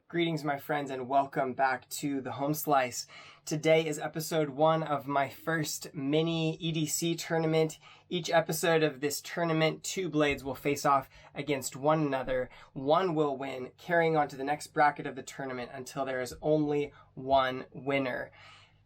Greetings, my friends, and welcome back to the Home Slice. Today is episode 1 of my first mini EDC tournament. Each episode of this tournament, 2 blades will face off against one another. One will win, carrying on to the next bracket of the tournament until there is only one winner.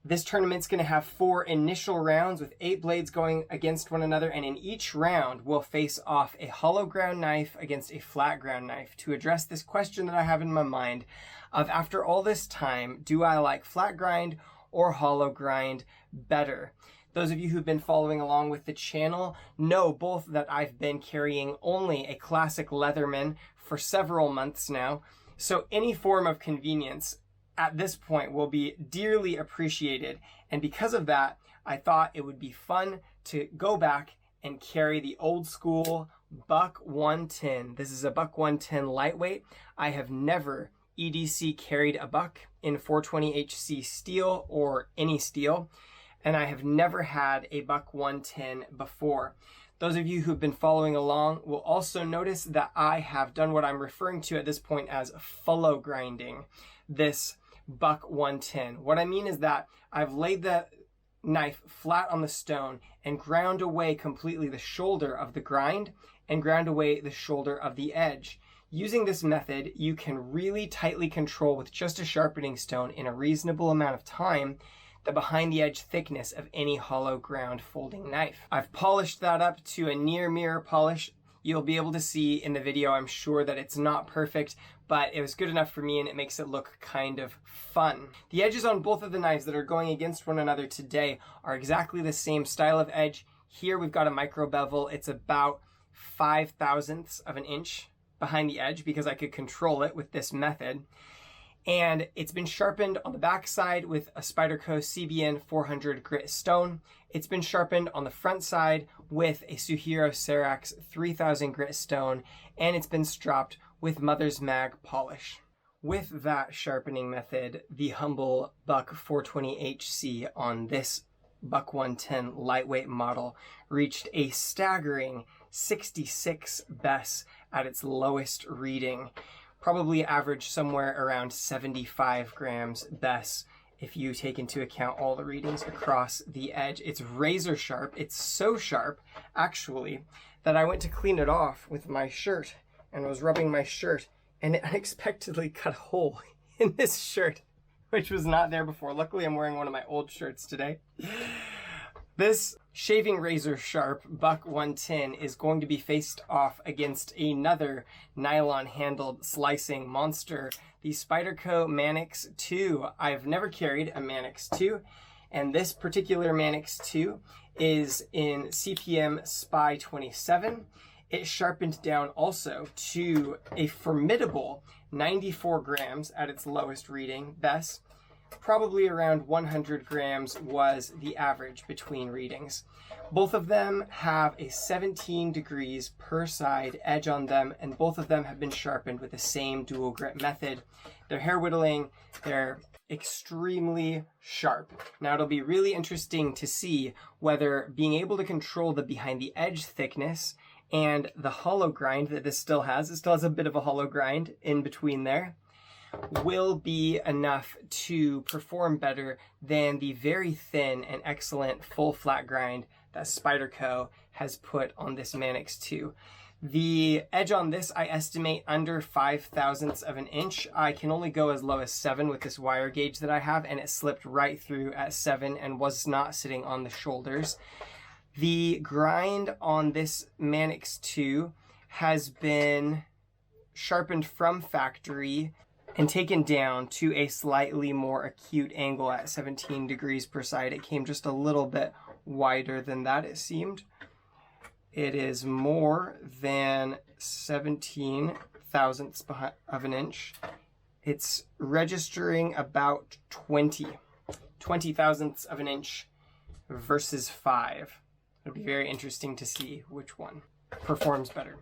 This tournament's going to have 4 initial rounds with 8 blades going against one another, and in each round we'll face off a hollow ground knife against a flat ground knife to address this question that I have in my mind of, after all this time, do I like flat grind or hollow grind better? Those of you who've been following along with the channel know both that I've been carrying only a classic Leatherman for several months now, so any form of convenience at this point will be dearly appreciated. And because of that, I thought it would be fun to go back and carry the old school Buck 110. This is a Buck 110 lightweight. I have never EDC carried a Buck in 420HC steel or any steel, and I have never had a Buck 110 before. Those of you who've been following along will also notice that I have done what I'm referring to at this point as fullow grinding this Buck 110. What I mean is that I've laid the knife flat on the stone and ground away completely the shoulder of the grind and ground away the shoulder of the edge. Using this method, you can really tightly control with just a sharpening stone in a reasonable amount of time the behind the edge thickness of any hollow ground folding knife. I've polished that up to a near mirror polish. You'll be able to see in the video, I'm sure, that it's not perfect, but it was good enough for me and it makes it look kind of fun. The edges on both of the knives that are going against one another today are exactly the same style of edge. Here we've got a micro bevel. It's about 5/1000ths of an inch behind the edge because I could control it with this method. And it's been sharpened on the back side with a Spyderco CBN 400 grit stone. It's been sharpened on the front side with a Suhiro Serax 3000 grit stone, and it's been stropped with Mother's Mag polish. With that sharpening method, the humble Buck 420HC on this Buck 110 lightweight model reached a staggering 66 BES at its lowest reading. Probably average somewhere around 75 grams BES if you take into account all the readings across the edge. It's razor sharp. It's so sharp, actually, that I went to clean it off with my shirt and was rubbing my shirt, and it unexpectedly cut a hole in this shirt, which was not there before. Luckily, I'm wearing one of my old shirts today. This shaving razor sharp Buck 110 is going to be faced off against another nylon handled slicing monster, the Spyderco Manix 2. I've never carried a Manix 2, and this particular Manix 2 is in CPM SPY27. It sharpened down also to a formidable 94 grams at its lowest reading BES. Probably around 100 grams was the average between readings. Both of them have a 17 degrees per side edge on them, and both of them have been sharpened with the same dual grit method. They're hair whittling, they're extremely sharp. Now it'll be really interesting to see whether being able to control the behind the edge thickness and the hollow grind that this still has, it still has a bit of a hollow grind in between there, will be enough to perform better than the very thin and excellent full flat grind that Spyderco has put on this Manix 2. The edge on this I estimate under 5/1000ths of an inch. I can only go as low as 7 with this wire gauge that I have, and it slipped right through at 7 and was not sitting on the shoulders. The grind on this Manix 2 has been sharpened from factory and taken down to a slightly more acute angle at 17 degrees per side. It came just a little bit wider than that, it seemed. It is more than 17/1000ths of an inch. It's registering about 20/20,000ths of an inch versus 5. It'll be very interesting to see which one performs better.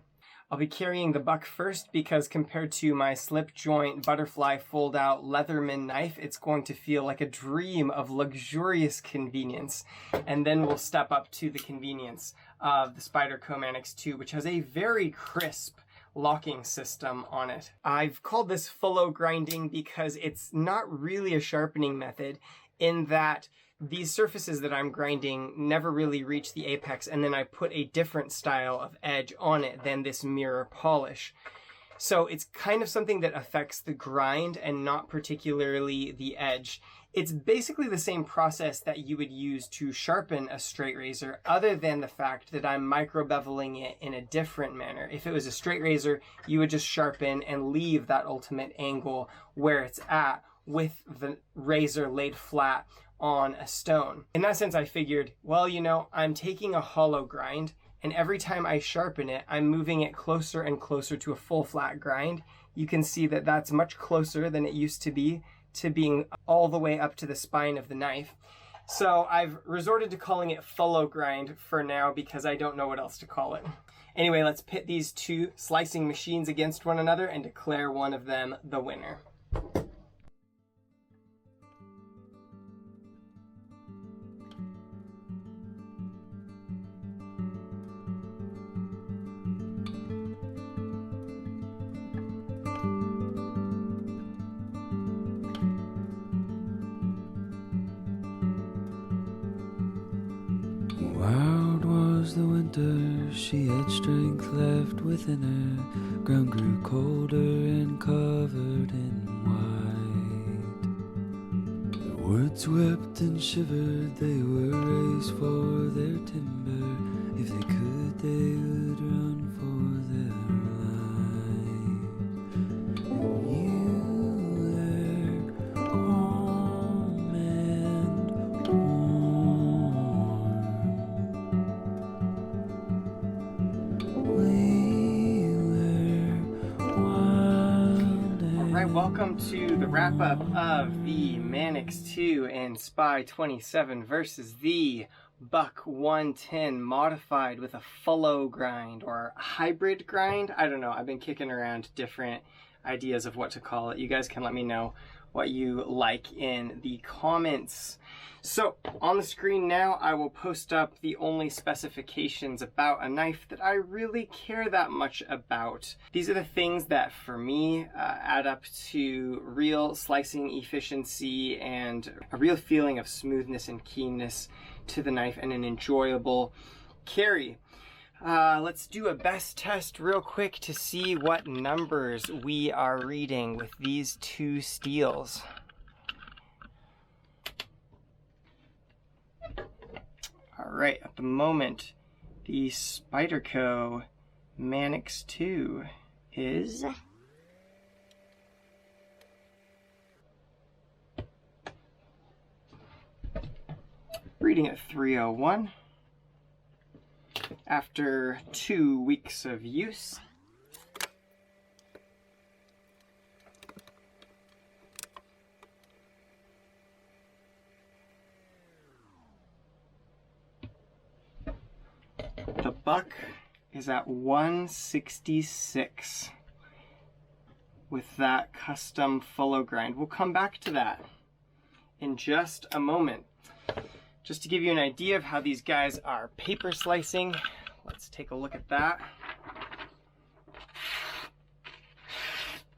I'll be carrying the Buck first because compared to my slip joint butterfly fold out Leatherman knife, it's going to feel like a dream of luxurious convenience. And then we'll step up to the convenience of the Spyderco Manix 2, which has a very crisp locking system on it. I've called this fullow grinding because it's not really a sharpening method, in that these surfaces that I'm grinding never really reach the apex, and then I put a different style of edge on it than this mirror polish. So it's kind of something that affects the grind and not particularly the edge. It's basically the same process that you would use to sharpen a straight razor, other than the fact that I'm micro beveling it in a different manner. If it was a straight razor, you would just sharpen and leave that ultimate angle where it's at, with the razor laid flat on a stone. In that sense, I figured, well, you know, I'm taking a hollow grind, and every time I sharpen it, I'm moving it closer and closer to a full flat grind. You can see that that's much closer than it used to be to being all the way up to the spine of the knife. So I've resorted to calling it fullow grind for now, because I don't know what else to call it. Anyway, let's pit these two slicing machines against one another and declare one of them the winner. Wild was the winter, she had strength left within her. Ground grew colder and covered in white. The woods wept and shivered, they were raised for their timber. If they could, they would run for their life. And you were calm and warm. Alright, welcome to the wrap-up of the Manix 2 and Spy27 versus the Buck 110 modified with a fullow grind, or hybrid grind. I don't know, I've been kicking around different ideas of what to call it. You guys can let me know what you like in the comments. So on the screen now, I will post up the only specifications about a knife that I really care that much about. These are the things that for me add up to real slicing efficiency and a real feeling of smoothness and keenness to the knife, and an enjoyable carry. Let's do a best test real quick to see what numbers we are reading with these two steels. Alright, at the moment, the Spyderco Manix 2 is reading at 301 after 2 weeks of use. The buck is at 166 with that custom fullow grind. We'll come back to that in just a moment. Just to give you an idea of how these guys are paper slicing, let's take a look at that.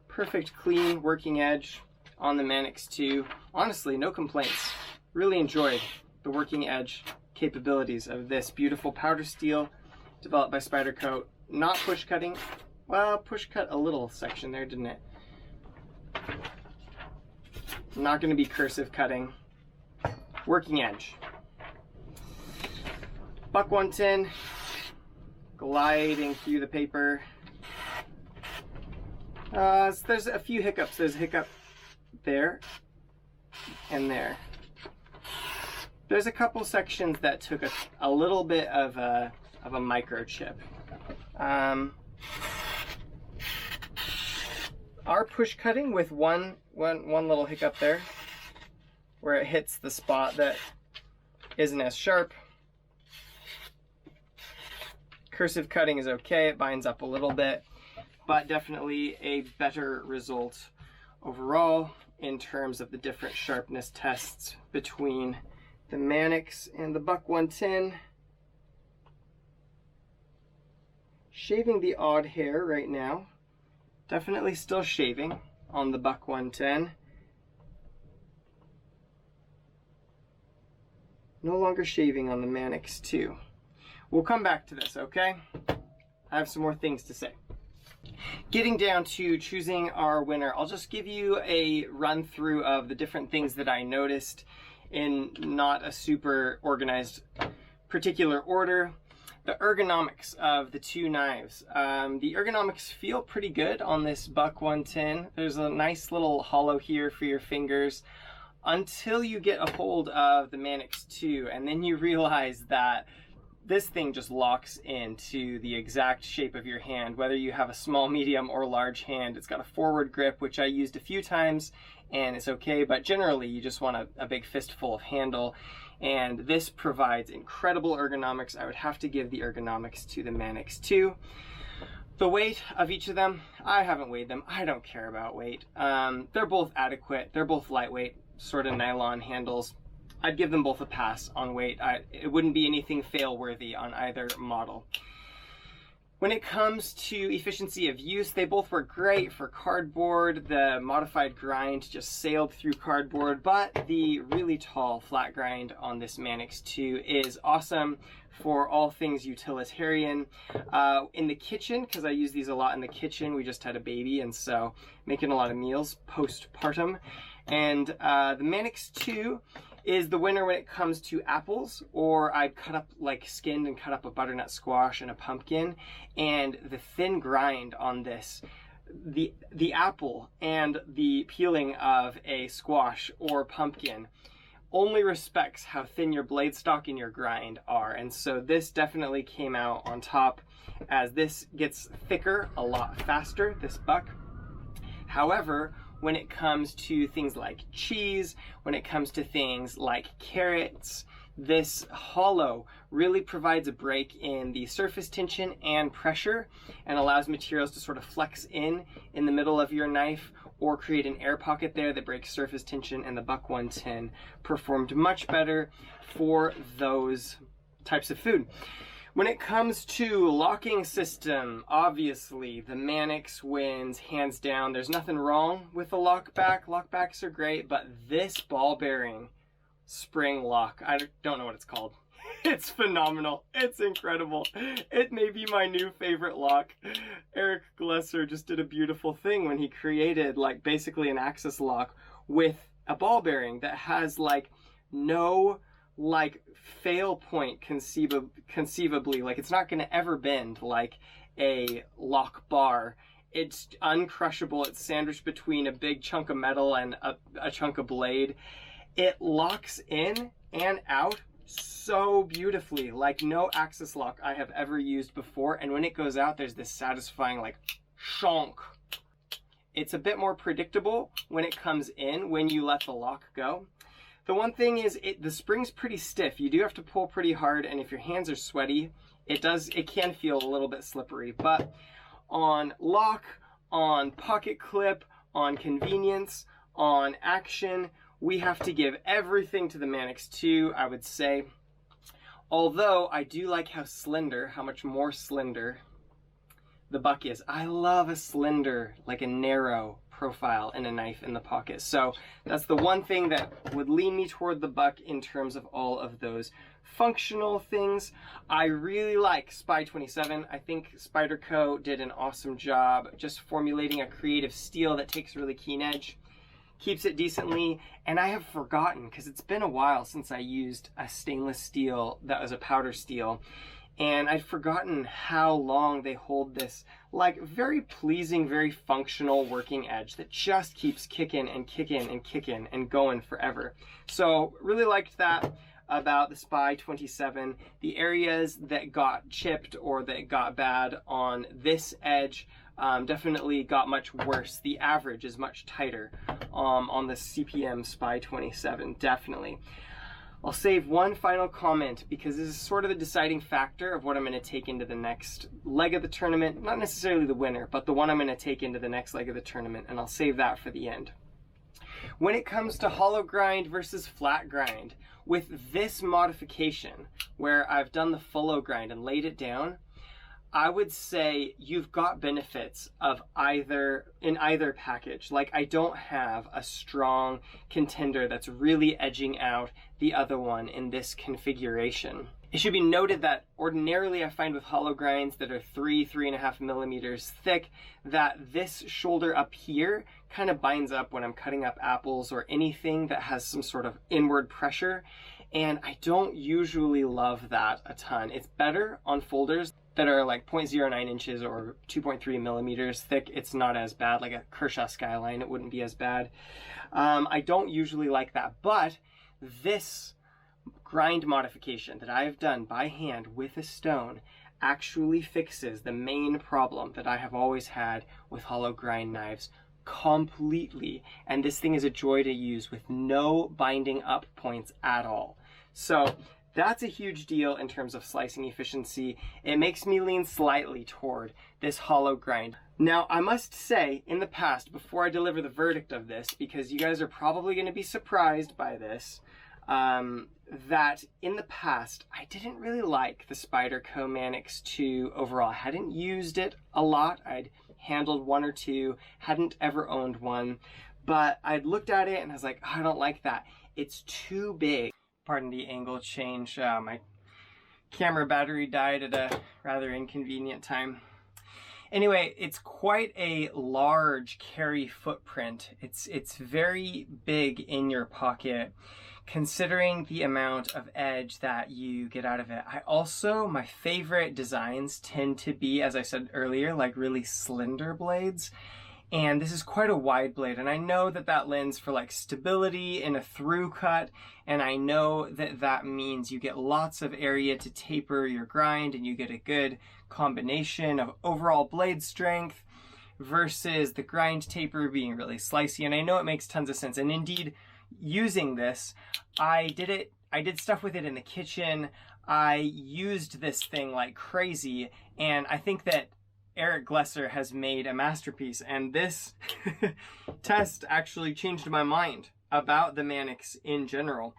Perfect clean working edge on the Manix 2. Honestly, no complaints. Really enjoyed the working edge capabilities of this beautiful powder steel developed by Spyderco. Not push cutting. Well, push cut a little section there, didn't it? Not going to be cursive cutting. Working edge. Buck 110, gliding through the paper. There's a few hiccups. There's a hiccup there and there. There's a couple sections that took a little bit of a microchip. Our push cutting with one little hiccup there, where it hits the spot that isn't as sharp. Cursive cutting is okay, it binds up a little bit, but definitely a better result overall in terms of the different sharpness tests between the Manix and the Buck 110. Shaving the odd hair right now. Definitely still shaving on the Buck 110. No longer shaving on the Manix 2. We'll come back to this, okay? I have some more things to say. Getting down to choosing our winner, I'll just give you a run through of the different things that I noticed in not a super organized particular order. The ergonomics of the two knives. The ergonomics feel pretty good on this Buck 110. There's a nice little hollow here for your fingers until you get a hold of the Manix 2, and then you realize that this thing just locks into the exact shape of your hand, whether you have a small, medium, or large hand. It's got a forward grip, which I used a few times, and it's okay, but generally you just want a big fistful of handle, and this provides incredible ergonomics. I would have to give the ergonomics to the Manix 2. The weight of each of them, I haven't weighed them. I don't care about weight. They're both adequate. They're both lightweight, sort of nylon handles. I'd give them both a pass on weight. It wouldn't be anything fail-worthy on either model. When it comes to efficiency of use, they both work great for cardboard. The modified grind just sailed through cardboard, but the really tall flat grind on this Manix 2 is awesome for all things utilitarian. In the kitchen, because I use these a lot in the kitchen, we just had a baby, and so making a lot of meals postpartum. And the Manix 2 is the winner when it comes to apples, or I'd cut up, like skinned and cut up a butternut squash and a pumpkin, and the thin grind on this, the apple and the peeling of a squash or pumpkin only respects how thin your blade stock and your grind are, and so this definitely came out on top as this gets thicker a lot faster, this Buck. However, when it comes to things like cheese, when it comes to things like carrots, this hollow really provides a break in the surface tension and pressure and allows materials to sort of flex in the middle of your knife or create an air pocket there that breaks surface tension, and the Buck 110 performed much better for those types of food. When it comes to locking system, obviously the Manix wins hands down. There's nothing wrong with the lockback. Lockbacks are great, but this ball bearing spring lock, I don't know what it's called. It's phenomenal. It's incredible. It may be my new favorite lock. Eric Glesser just did a beautiful thing when he created like basically an axis lock with a ball bearing that has like no like fail point conceivably, like it's not going to ever bend like a lock bar. It's uncrushable. It's sandwiched between a big chunk of metal and a chunk of blade. It locks in and out so beautifully, like no axis lock I have ever used before, and when it goes out there's this satisfying like shonk. It's a bit more predictable when it comes in when you let the lock go. The one thing is the spring's pretty stiff. You do have to pull pretty hard, and if your hands are sweaty, it can feel a little bit slippery. But on lock, on pocket clip, on convenience, on action, we have to give everything to the Manix 2, I would say. Although I do like how much more slender the Buck is. I love a slender, like a narrow profile in a knife in the pocket. So that's the one thing that would lean me toward the Buck in terms of all of those functional things. I really like Spy27. I think Spyderco did an awesome job just formulating a creative steel that takes a really keen edge, keeps it decently, and I have forgotten, because it's been a while since I used a stainless steel that was a powder steel, and I'd forgotten how long they hold this like very pleasing, very functional working edge that just keeps kicking and kicking and kicking and going forever. So really liked that about the Spy27. The areas that got chipped or that got bad on this edge definitely got much worse. The average is much tighter on the CPM Spy27, definitely. I'll save one final comment because this is sort of the deciding factor of what I'm going to take into the next leg of the tournament. Not necessarily the winner, but the one I'm going to take into the next leg of the tournament, and I'll save that for the end. When it comes to hollow grind versus flat grind, with this modification where I've done the fullow grind and laid it down, I would say you've got benefits of in either package. Like, I don't have a strong contender that's really edging out the other one in this configuration. It should be noted that ordinarily I find with hollow grinds that are 3.5 millimeters thick, that this shoulder up here kind of binds up when I'm cutting up apples or anything that has some sort of inward pressure. And I don't usually love that a ton. It's better on folders that are like 0.09 inches or 2.3 millimeters thick. It's not as bad. Like a Kershaw Skyline, it wouldn't be as bad. I don't usually like that, but this grind modification that I've done by hand with a stone actually fixes the main problem that I have always had with hollow grind knives completely. And this thing is a joy to use with no binding up points at all. So that's a huge deal in terms of slicing efficiency. It makes me lean slightly toward this hollow grind. Now, I must say, in the past, before I deliver the verdict of this, because you guys are probably going to be surprised by this, that in the past, I didn't really like the Spyderco Manix 2 overall. I hadn't used it a lot. I'd handled one or two, hadn't ever owned one, but I'd looked at it and I was like, oh, I don't like that. It's too big. Pardon the angle change. My camera battery died at a rather inconvenient time. Anyway, it's quite a large carry footprint. It's very big in your pocket, considering the amount of edge that you get out of it. My favorite designs tend to be, as I said earlier, like really slender blades. And this is quite a wide blade, and I know that that lends for like stability in a through cut, and I know that that means you get lots of area to taper your grind and you get a good combination of overall blade strength versus the grind taper being really slicey. And I know it makes tons of sense, and indeed using this, I did stuff with it in the kitchen. I used this thing like crazy, and I think that Eric Glesser has made a masterpiece, and this test actually changed my mind about the Manix in general.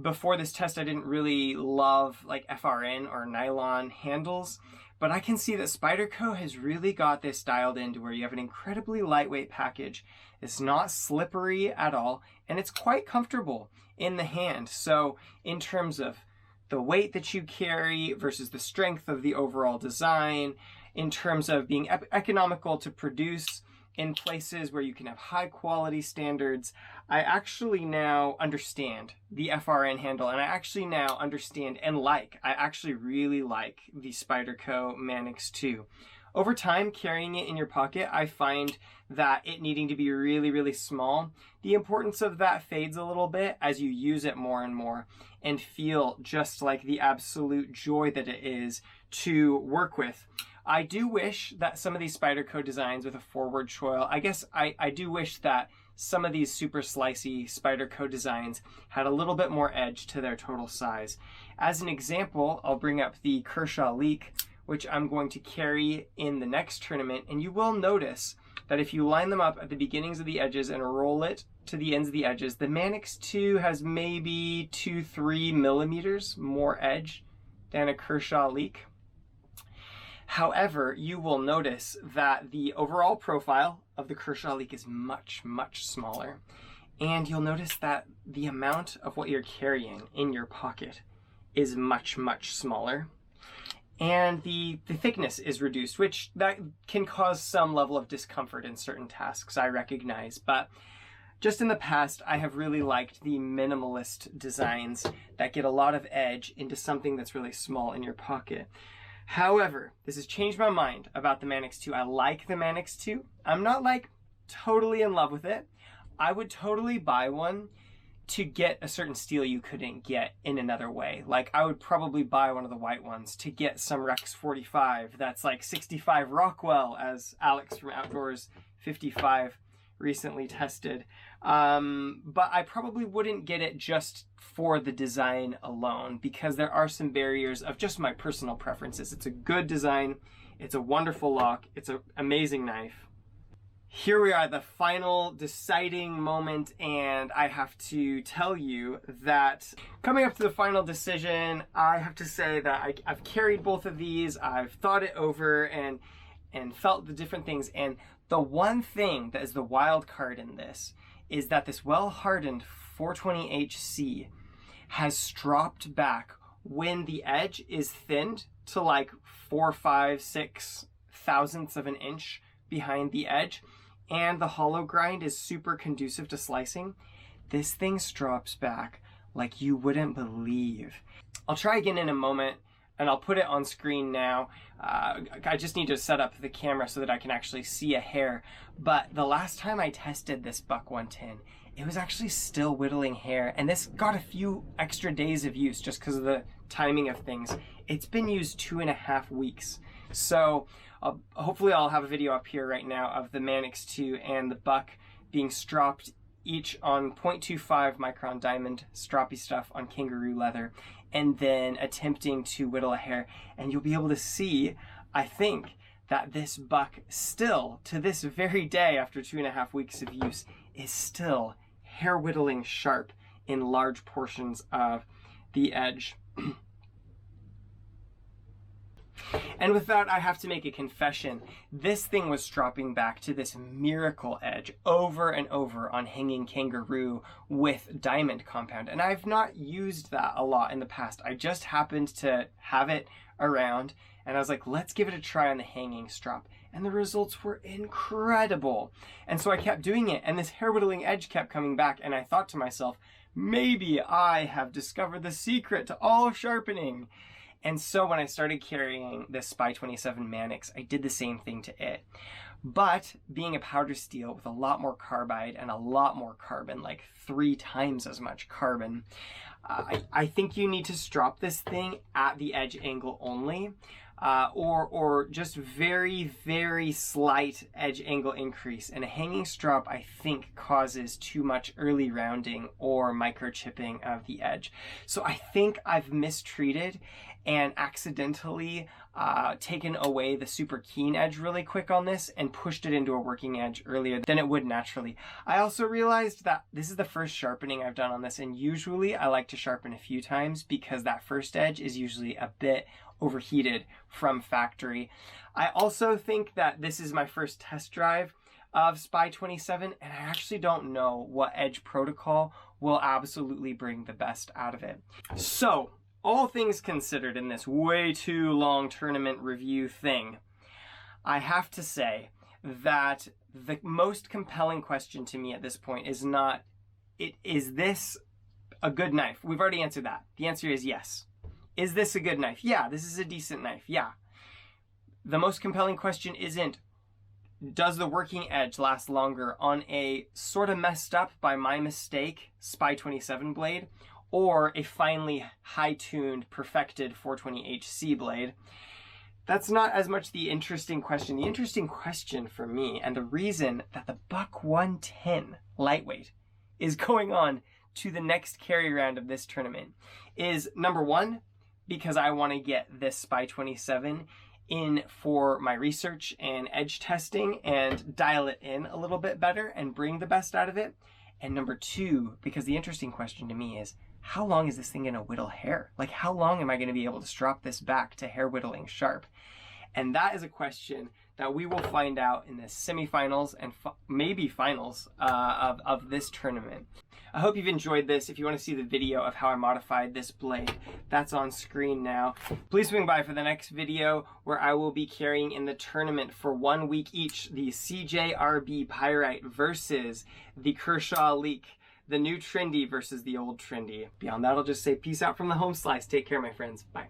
Before this test, I didn't really love like FRN or nylon handles, but I can see that Spyderco has really got this dialed in to where you have an incredibly lightweight package. It's not slippery at all, and it's quite comfortable in the hand. So in terms of the weight that you carry versus the strength of the overall design, in terms of being economical to produce in places where you can have high quality standards, I actually now understand the FRN handle, and I actually now understand and I actually really like the Spyderco Manix 2. Over time, carrying it in your pocket, I find that it needing to be really, really small, the importance of that fades a little bit as you use it more and more and feel just like the absolute joy that it is to work with. I do wish that some of these Spyderco designs with a forward choil, I do wish that some of these super slicey Spyderco designs had a little bit more edge to their total size. As an example, I'll bring up the Kershaw Leak, which I'm going to carry in the next tournament, and you will notice that if you line them up at the beginnings of the edges and roll it to the ends of the edges, the Manix 2 has maybe 2-3 millimeters more edge than a Kershaw Leak. However, you will notice that the overall profile of the Kershaw Leak is much, much smaller. And you'll notice that the amount of what you're carrying in your pocket is much, much smaller. And the thickness is reduced, which that can cause some level of discomfort in certain tasks, I recognize. But just in the past, I have really liked the minimalist designs that get a lot of edge into something that's really small in your pocket. However, this has changed my mind about the Manix 2. I like the Manix 2. I'm not like totally in love with it. I would totally buy one to get a certain steel you couldn't get in another way. Like, I would probably buy one of the white ones to get some Rex 45 that's like 65 Rockwell, as Alex from Outdoors 55 recently tested. But I probably wouldn't get it just for the design alone, because there are some barriers of just my personal preferences. It's a good design, it's a wonderful lock, it's an amazing knife. Here we are, the final deciding moment, and I have to tell you that coming up to the final decision, I have to say that I've carried both of these, I've thought it over and felt the different things, and the one thing that is the wild card in this is that this well-hardened 420HC has stropped back when the edge is thinned to like 4, 5, 6 thousandths of an inch behind the edge, and the hollow grind is super conducive to slicing. This thing strops back like you wouldn't believe. I'll try again in a moment, and I'll put it on screen now. I just need to set up the camera so that I can actually see a hair. But the last time I tested this Buck 110, it was actually still whittling hair, and this got a few extra days of use just because of the timing of things. It's been used 2.5 weeks. So hopefully I'll have a video up here right now of the Manix 2 and the Buck being stropped each on 0.25 micron diamond stroppy stuff on kangaroo leather, and then attempting to whittle a hair. And you'll be able to see, I think, that this Buck still, to this very day after 2.5 weeks of use, is still hair whittling sharp in large portions of the edge. And with that, I have to make a confession. This thing was stropping back to this miracle edge over and over on hanging kangaroo with diamond compound. And I've not used that a lot in the past. I just happened to have it around, and I was like, let's give it a try on the hanging strop. And the results were incredible. And so I kept doing it, and this hair whittling edge kept coming back, and I thought to myself, maybe I have discovered the secret to all sharpening. And so when I started carrying this SPY27 Manix, I did the same thing to it. But being a powder steel with a lot more carbide and a lot more carbon, like 3 times as much carbon, I think you need to strop this thing at the edge angle only, or just very, very slight edge angle increase. And a hanging strop, I think, causes too much early rounding or microchipping of the edge. So I think I've mistreated and accidentally taken away the super keen edge really quick on this and pushed it into a working edge earlier than it would naturally. I also realized that this is the first sharpening I've done on this, and usually I like to sharpen a few times because that first edge is usually a bit overheated from factory. I also think that this is my first test drive of SPY27, and I actually don't know what edge protocol will absolutely bring the best out of it. So, all things considered in this way too long tournament review thing, I have to say that the most compelling question to me at this point is not, is this a good knife? We've already answered that. The answer is yes. Is this a good knife? Yeah, this is a decent knife. Yeah. The most compelling question isn't, does the working edge last longer on a sort of messed up by my mistake SPY27 blade, or a finely high-tuned, perfected 420HC blade? That's not as much the interesting question. The interesting question for me, and the reason that the Buck 110 lightweight is going on to the next carry round of this tournament, is number one, because I want to get this SPY27 in for my research and edge testing and dial it in a little bit better and bring the best out of it. And number two, because the interesting question to me is, how long is this thing going to whittle hair? Like, how long am I going to be able to strop this back to hair whittling sharp? And that is a question that we will find out in the semifinals and maybe finals of this tournament. I hope you've enjoyed this. If you want to see the video of how I modified this blade, that's on screen now. Please swing by for the next video where I will be carrying in the tournament for 1 week each the CJRB Pyrite versus the Kershaw Leak, the new trendy versus the old trendy. Beyond that, I'll just say peace out from the home slice. Take care, my friends. Bye.